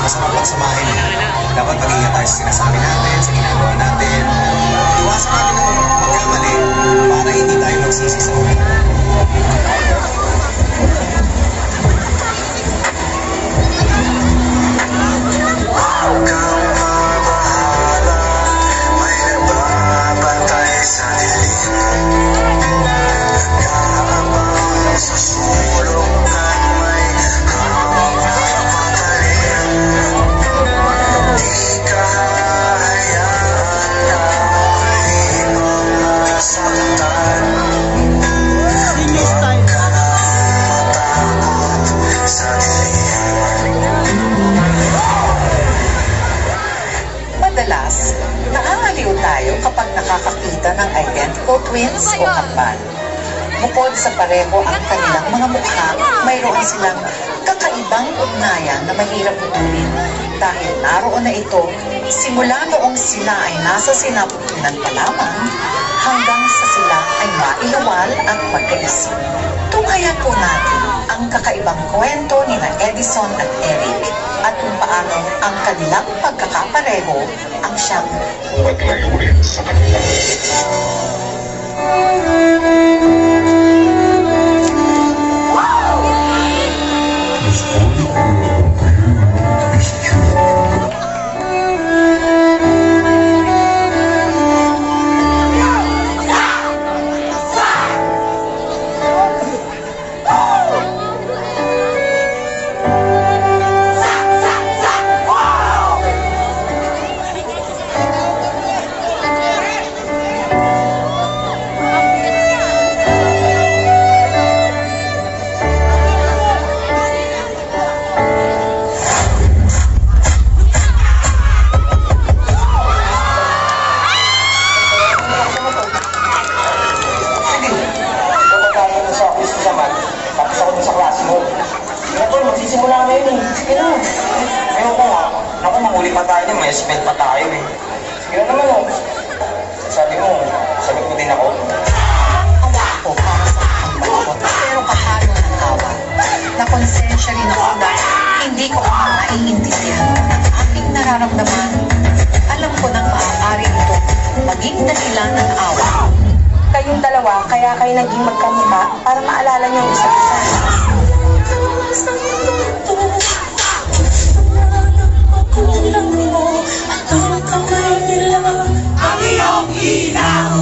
masarap pagsamahin. Dapat mag-ingat tayo sa sinasabi natin, sa ginagawa natin. Iwasan natin na magkamali para hindi tayo magsisi sa ulit. Madalas, naangaliw tayo kapag nakakakita ng identical twins o kambal. Bukod sa pareho ang kanilang mga mukha, mayroon silang kakaibang ugnayan na mahirap putulin dahil naroon na ito simula noong sila ay nasa sinapupunan pa lamang hanggang sa sila ay mailuwal at magkaisip. Tunghayan po natin ang kakaibang kwento ni na Edison at Eric at kung paano ang kanilang pagkakapareho ang siyang maglayunin sa kanila. Magsisimula na yun eh. Sige na. Ayaw ko nga. Naku, mahuli pa tayo niya. May spend pa tayo eh. Sige na naman oh. Sabi mo, sagot mo din ako. awa ko para sa pangbalot pero kahalo ng awa. Nakonsensya rin ako dahil hindi ko ako naiintindihan ng aking nararamdaman. Alam ko nang maaari ito maging dahilan ng awa. Kayong dalawa, kaya kayo naging magkamukha para maalala niyo ang isa't isa. Ang iyong ilaw.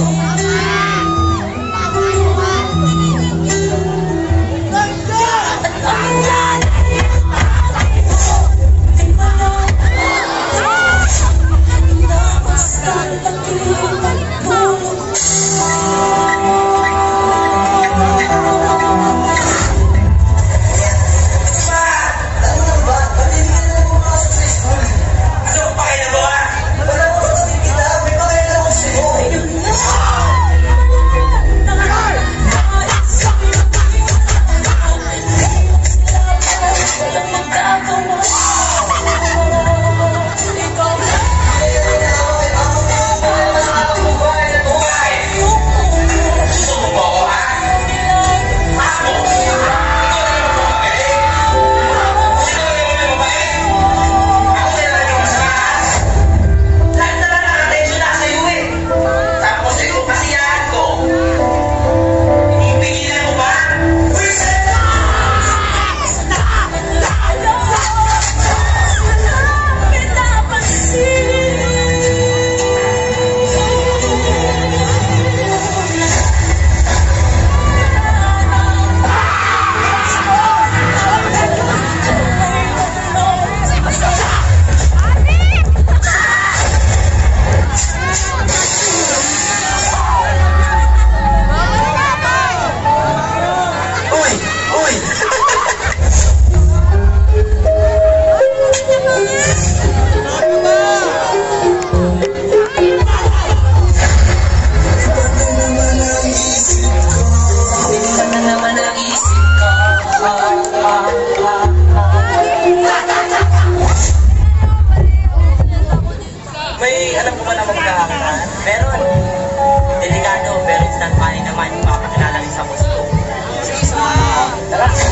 May alam ko ba na magkakakitaan? Meron. Delikado, pero instant money naman. Papakilala rin sa gusto. Sige, tara.